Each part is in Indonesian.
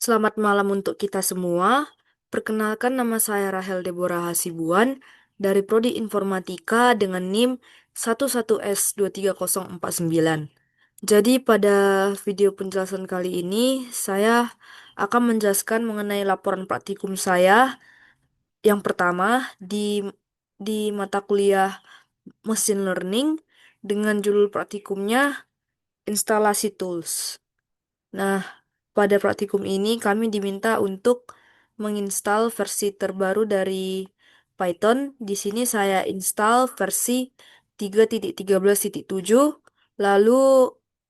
Selamat malam untuk kita semua. Perkenalkan nama saya Rahel Deborah Hasibuan dari Prodi Informatika dengan NIM 11S23049. Jadi pada video penjelasan kali ini saya akan menjelaskan mengenai laporan praktikum saya yang pertama di mata kuliah Machine Learning dengan judul praktikumnya Instalasi Tools. Nah, pada praktikum ini kami diminta untuk menginstal versi terbaru dari Python. Di sini saya install versi 3.13.7. Lalu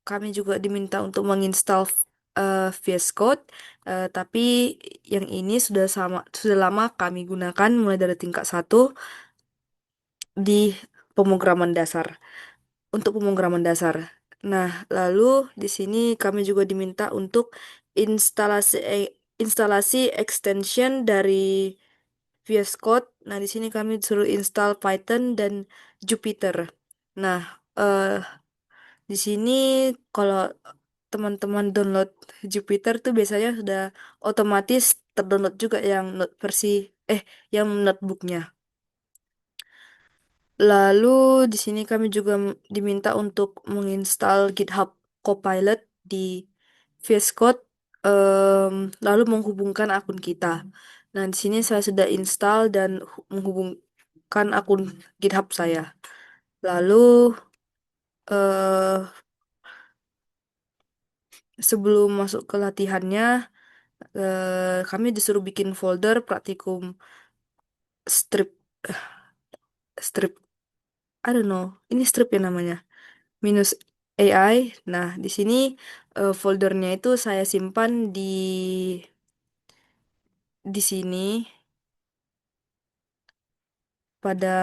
kami juga diminta untuk menginstal VS Code, tapi yang ini sudah lama kami gunakan mulai dari tingkat 1 di pemrograman dasar untuk pemrograman dasar. Nah, lalu di sini kami juga diminta untuk instalasi extension dari VS Code. Nah, di sini kami suruh install Python dan Jupyter. Nah, eh di sini kalau teman-teman download Jupyter tuh biasanya sudah otomatis terdownload juga yang yang notebooknya. Lalu di sini kami juga diminta untuk menginstal GitHub Copilot di VS Code, lalu menghubungkan akun kita. Nah, di sini saya sudah install dan menghubungkan akun GitHub saya. Lalu eh, sebelum masuk ke latihannya, kami disuruh bikin folder praktikum strip strip I don't know. Ini strip ya namanya. Minus AI. Nah, di sini foldernya itu saya simpan di sini pada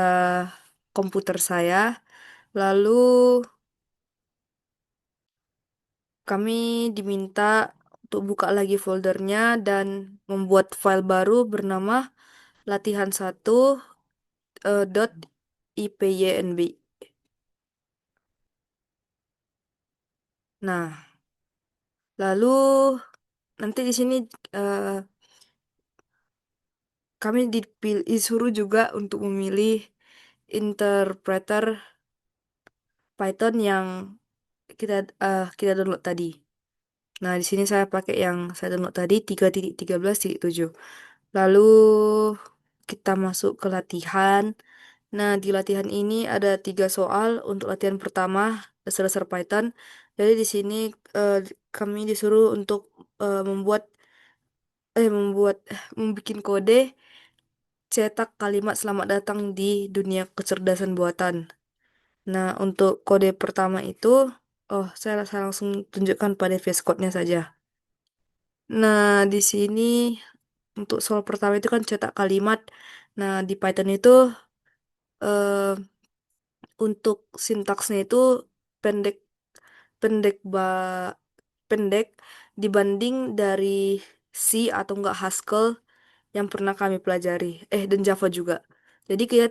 komputer saya. Lalu kami diminta untuk buka lagi foldernya dan membuat file baru bernama latihan 1 .ipynb. Nah, lalu nanti di sini eh, kami disuruh juga untuk memilih interpreter Python yang kita download tadi. Nah, di sini saya pakai yang saya download tadi 3.13.7. Lalu kita masuk ke latihan. Nah, di latihan ini ada 3 soal untuk latihan pertama dasar-dasar Python. Jadi di sini eh, kami disuruh untuk eh, membuat membuat kode cetak kalimat selamat datang di dunia kecerdasan buatan. Nah, untuk kode pertama itu, saya langsung tunjukkan pada VS Code-nya saja. Nah, di sini untuk soal pertama itu kan cetak kalimat. Nah, di Python itu eh, untuk sintaksnya itu pendek pendek ba pendek dibanding dari C atau enggak Haskell yang pernah kami pelajari. Dan Java juga. Jadi kita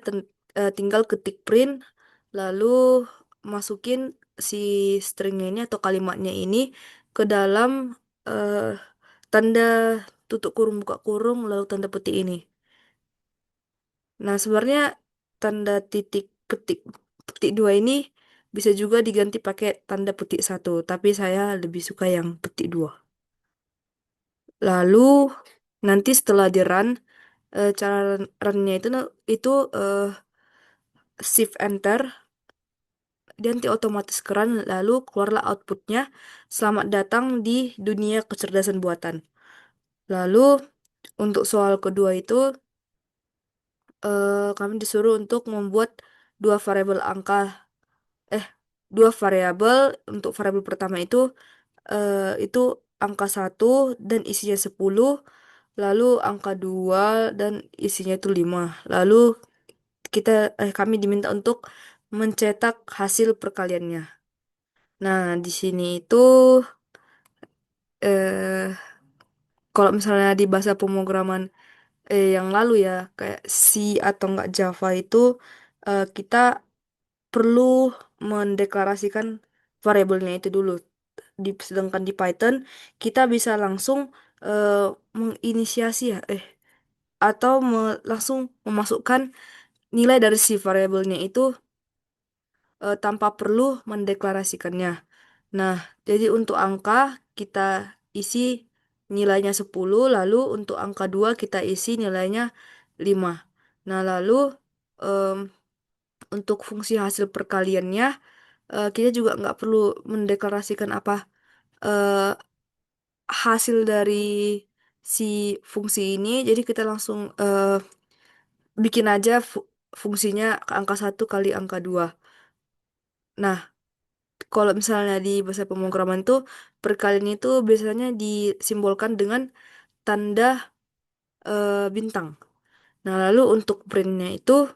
tinggal ketik print lalu masukin si stringnya ini atau kalimatnya ini ke dalam eh, tanda tutup kurung buka kurung lalu tanda petik ini. Nah, sebenarnya tanda titik petik petik dua ini bisa juga diganti pakai tanda petik satu, tapi saya lebih suka yang petik dua. Lalu nanti setelah di run, cara runnya itu shift enter, dia nanti otomatis ke run, lalu keluarlah outputnya. Selamat datang di dunia kecerdasan buatan. Lalu untuk soal kedua itu kami disuruh untuk membuat dua variabel angka eh dua variabel. Untuk variabel pertama itu angka 1 dan isinya 10, lalu angka 2 dan isinya itu 5. Lalu kami diminta untuk mencetak hasil perkaliannya. Nah, di sini itu eh kalau misalnya di bahasa pemrograman yang lalu ya, kayak C atau enggak Java itu kita perlu mendeklarasikan variabelnya itu dulu. Sedangkan di Python kita bisa langsung eh, menginisiasi ya, atau langsung memasukkan nilai dari si variabelnya itu tanpa perlu mendeklarasikannya. Nah, jadi untuk angka kita isi nilainya 10, lalu untuk angka 2 kita isi nilainya 5. Nah, lalu em, untuk fungsi hasil perkaliannya kita juga nggak perlu mendeklarasikan apa eh, hasil dari si fungsi ini. Jadi kita langsung bikin aja fungsinya ke angka 1 kali angka 2. Nah, kalau misalnya di bahasa pemrograman itu perkalian itu biasanya disimbolkan dengan tanda bintang. Nah, lalu untuk printnya itu,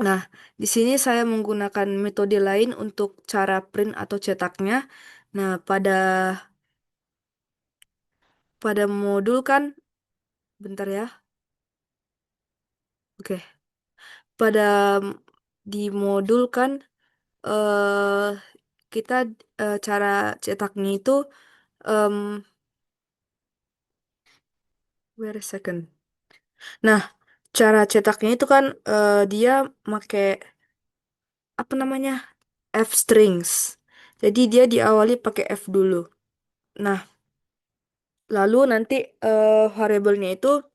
nah di sini saya menggunakan metode lain untuk cara print atau cetaknya. Nah, pada modul kan, bentar ya, oke, pada di modul kan eh kita cara cetaknya itu, em wait a second. Nah, cara cetaknya itu kan dia make apa namanya? F strings. Jadi dia diawali pakai F dulu. Nah, lalu nanti variabelnya itu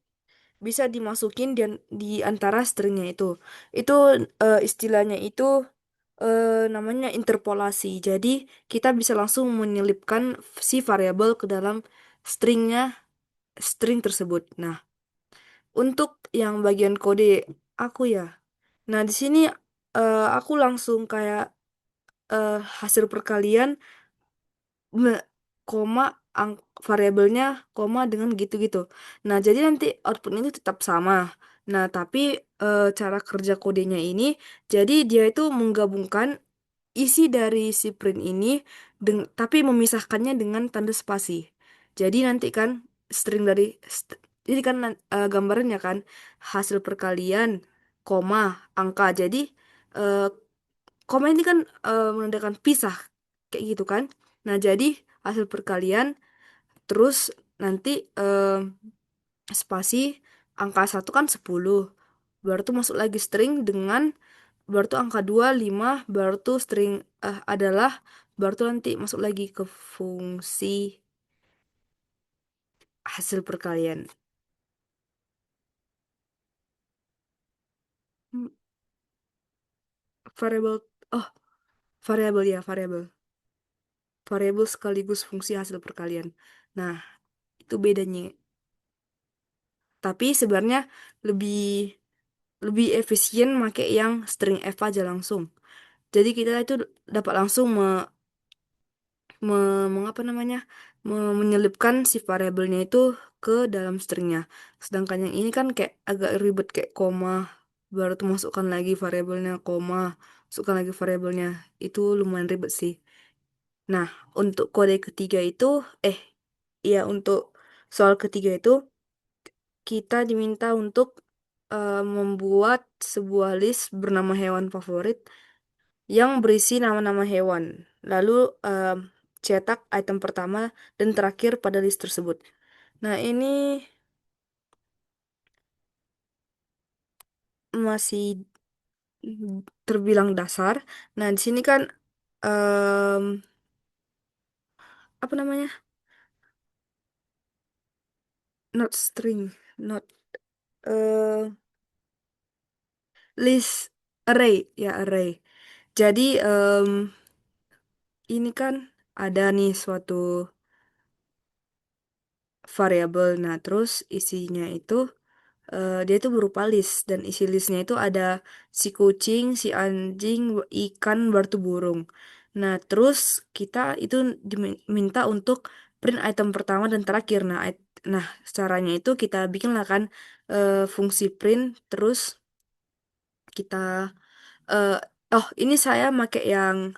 bisa dimasukin di antara stringnya itu. Itu istilahnya itu namanya interpolasi. Jadi kita bisa langsung menyelipkan si variabel ke dalam stringnya, string tersebut. Nah, untuk yang bagian kode aku ya. Nah, di sini aku langsung kayak hasil perkalian koma variabelnya koma dengan gitu-gitu. Nah, jadi nanti outputnya itu tetap sama. Nah, tapi cara kerja kodenya ini, jadi dia itu menggabungkan isi dari si print ini, tapi memisahkannya dengan tanda spasi. Jadi nanti kan string dari, jadi kan gambarannya kan hasil perkalian, koma, angka. Jadi eh, koma ini kan menandakan pisah, kayak gitu kan. Nah, jadi hasil perkalian, terus nanti spasi angka 1 kan 10. Baru tuh masuk lagi string dengan baru tuh angka 2 5 baru tuh string adalah baru tuh nanti masuk lagi ke fungsi hasil perkalian. Hmm, variabel, oh, variabel ya, variabel. Variabel sekaligus fungsi hasil perkalian. Nah, itu bedanya. Tapi sebenarnya lebih lebih efisien make yang string F aja langsung. Jadi kita itu dapat langsung mengapa namanya menyelipkan si variabelnya itu ke dalam stringnya. Sedangkan yang ini kan kayak agak ribet kayak koma, baru tuh masukkan lagi variabelnya koma, masukkan lagi variabelnya. Itu lumayan ribet sih. Nah, untuk kode ketiga itu, eh, iya untuk soal ketiga itu kita diminta untuk membuat sebuah list bernama hewan favorit yang berisi nama-nama hewan. Lalu cetak item pertama dan terakhir pada list tersebut. Nah, ini masih terbilang dasar. Nah, di sini kan em, apa namanya? Not string, not eh, list array, ya array. Jadi ini kan ada nih suatu variabel. Nah, terus isinya itu dia itu berupa list dan isi listnya itu ada si kucing, si anjing, ikan, bertu burung. Nah, terus kita itu diminta untuk print item pertama dan terakhir. Nah, nah caranya itu kita bikinlah kan fungsi print, terus kita eh ini saya make yang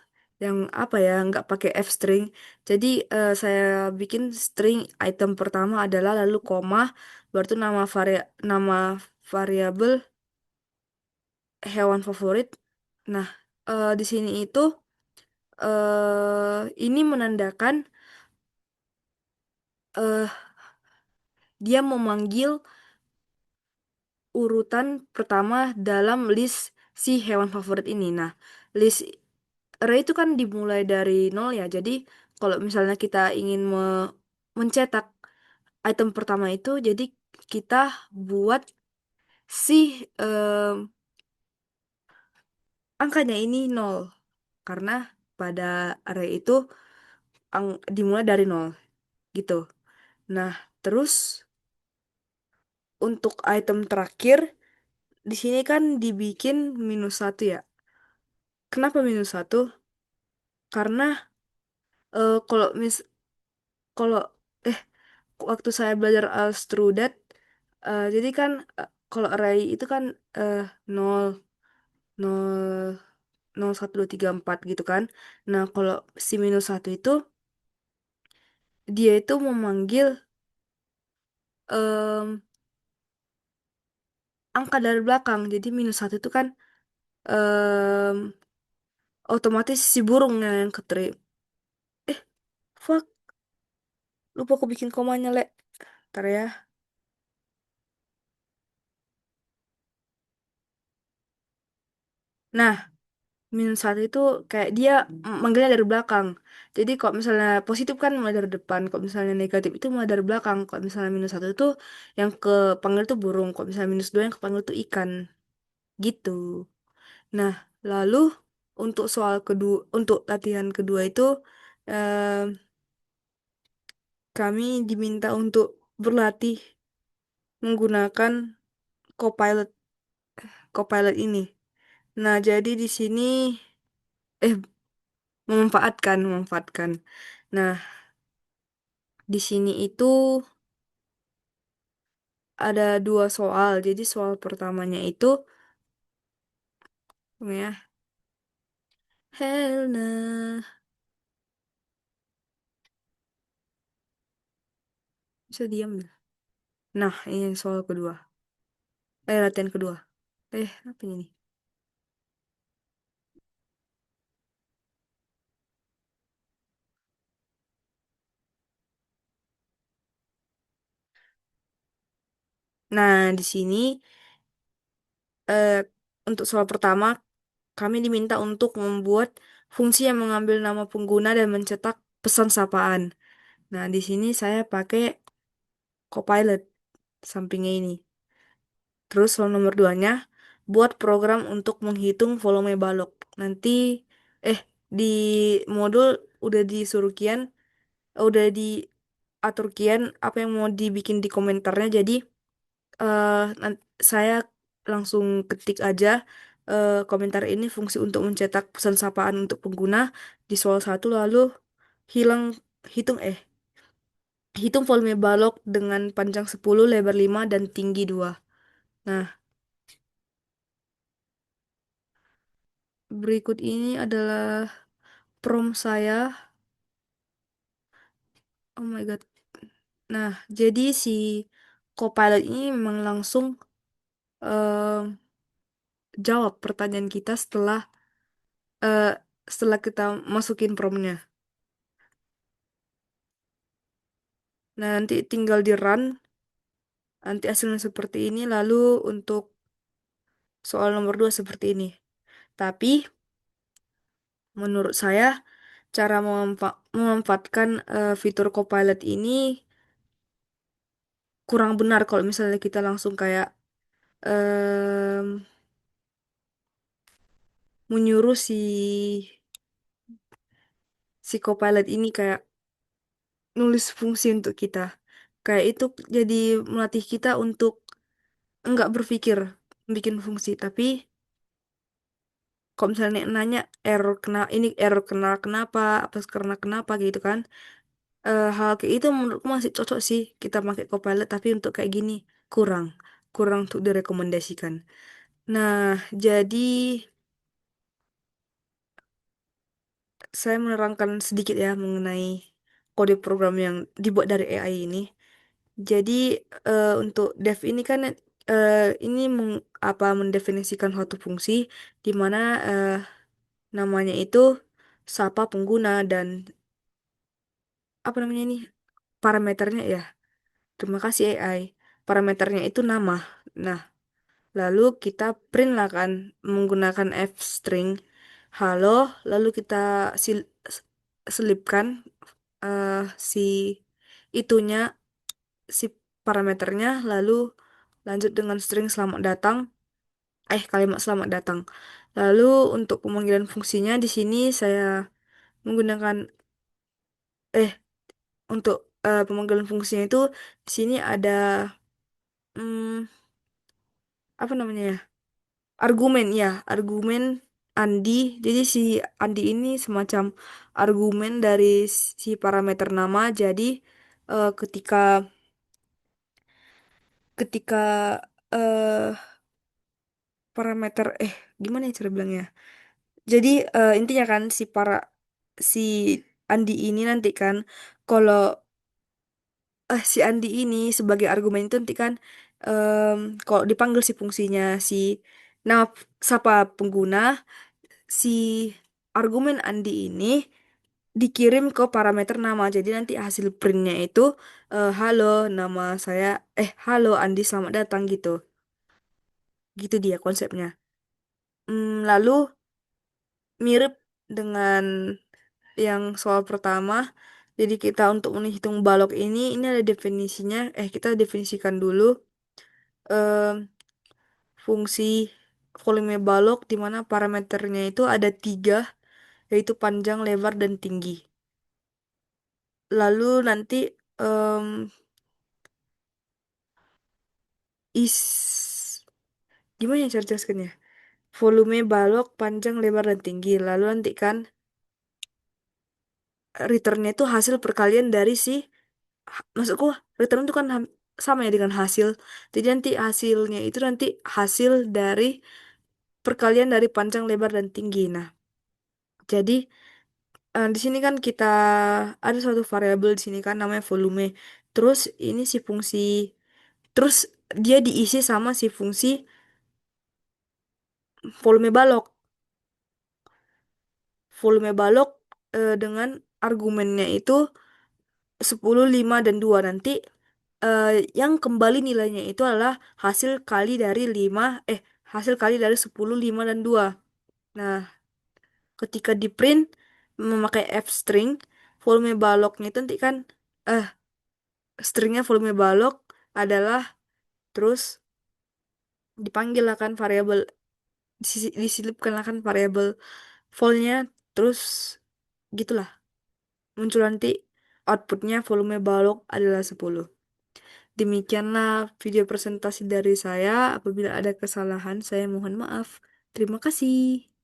apa ya, nggak pakai f string. Jadi saya bikin string item pertama adalah lalu koma, baru itu nama variabel hewan favorit. Nah, di sini itu ini menandakan eh dia memanggil urutan pertama dalam list si hewan favorit ini. Nah, list array itu kan dimulai dari nol ya. Jadi kalau misalnya kita ingin mencetak item pertama itu, jadi kita buat si angkanya ini nol. Karena pada array itu dimulai dari nol gitu. Nah, terus untuk item terakhir di sini kan dibikin -1 ya. Kenapa -1? Karena kalau kalau eh waktu saya belajar Alstrudet, jadi kan kalau array itu kan eh, 0 0 0 1 2 3 4 gitu kan. Nah, kalau si -1 itu dia itu memanggil em, angka dari belakang. Jadi -1 itu kan em, otomatis si burungnya yang ketrip. Eh, fuck, lupa aku bikin komanya, Le. Ntar ya. Nah, -1 itu kayak dia manggilnya dari belakang. Jadi kalau misalnya positif kan mulai dari depan, kalau misalnya negatif itu mulai dari belakang. Kalau misalnya -1 itu yang ke panggil tuh burung, kalau misalnya -2 yang kepanggil tuh ikan. Gitu. Nah, lalu untuk soal kedua, untuk latihan kedua itu eh, kami diminta untuk berlatih menggunakan Copilot Copilot ini. Nah, jadi di sini eh memanfaatkan. Nah, di sini itu ada dua soal. Jadi soal pertamanya itu ya, Helena, bisa diam nggak? Nah, ini soal kedua. Latihan kedua. Apa ini? Nah, di sini eh, untuk soal pertama kami diminta untuk membuat fungsi yang mengambil nama pengguna dan mencetak pesan sapaan. Nah, di sini saya pakai Copilot sampingnya ini. Terus soal nomor duanya, buat program untuk menghitung volume balok. Nanti, eh, di modul udah disuruh kian, udah diatur kian apa yang mau dibikin di komentarnya. Jadi, saya langsung ketik aja komentar ini fungsi untuk mencetak pesan sapaan untuk pengguna di soal satu lalu hilang hitung eh hitung volume balok dengan panjang 10, lebar 5 dan tinggi 2. Nah, berikut ini adalah prompt saya. Oh my God. Nah, jadi si Copilot ini memang langsung em, jawab pertanyaan kita eh, setelah kita masukin promptnya. Nah, nanti tinggal di run, nanti hasilnya seperti ini, lalu untuk soal nomor 2 seperti ini. Tapi, menurut saya, cara memanfaatkan fitur Copilot ini kurang benar kalau misalnya kita langsung kayak em, menyuruh si Copilot ini kayak nulis fungsi untuk kita. Kayak itu jadi melatih kita untuk enggak berpikir bikin fungsi, tapi kalau misalnya nanya ini error kena kenapa, apa karena kenapa gitu kan. Hal kayak itu menurutku masih cocok sih kita pakai Copilot, tapi untuk kayak gini kurang, kurang untuk direkomendasikan. Nah, jadi saya menerangkan sedikit ya mengenai kode program yang dibuat dari AI ini. Jadi untuk dev ini kan ini mendefinisikan suatu fungsi di mana namanya itu sapa pengguna dan apa namanya ini parameternya ya. Terima kasih AI. Parameternya itu nama. Nah, lalu kita print lah kan menggunakan f string. Halo, lalu kita selipkan eh, si itunya, si parameternya, lalu lanjut dengan string selamat datang, kalimat selamat datang. Lalu untuk pemanggilan fungsinya di sini saya menggunakan eh untuk pemanggilan fungsinya itu di sini ada hmm, apa namanya ya? Argumen ya, argumen Andi. Jadi si Andi ini semacam argumen dari si parameter nama. Jadi ketika ketika eh parameter gimana ya cara bilangnya? Jadi intinya kan si Andi ini nanti kan kalau si Andi ini sebagai argumen itu nanti kan kalau dipanggil si fungsinya si nama siapa pengguna, si argumen Andi ini dikirim ke parameter nama. Jadi nanti hasil printnya itu halo nama saya, halo Andi selamat datang gitu. Gitu dia konsepnya. Lalu mirip dengan yang soal pertama. Jadi kita untuk menghitung balok ini ada definisinya. Kita definisikan dulu em, fungsi volume balok di mana parameternya itu ada tiga, yaitu panjang, lebar, dan tinggi. Lalu nanti em, gimana ya cara jelaskannya? Volume balok, panjang, lebar, dan tinggi. Lalu nanti kan returnnya itu hasil perkalian dari maksudku return itu kan sama ya dengan hasil. Jadi nanti hasilnya itu nanti hasil dari perkalian dari panjang, lebar, dan tinggi. Nah, jadi di sini kan kita ada suatu variabel di sini kan namanya volume. Terus ini si fungsi, terus dia diisi sama si fungsi volume balok. Volume balok dengan argumennya itu 10, 5, dan 2. Nanti yang kembali nilainya itu adalah hasil kali dari 5, hasil kali dari 10, 5, dan 2. Nah, ketika di print memakai f string, volume baloknya itu nanti kan eh stringnya volume balok adalah, terus dipanggil akan variabel, diselipkan akan variabel volnya, terus gitulah muncul nanti outputnya volume balok adalah 10. Demikianlah video presentasi dari saya. Apabila ada kesalahan, saya mohon maaf. Terima kasih.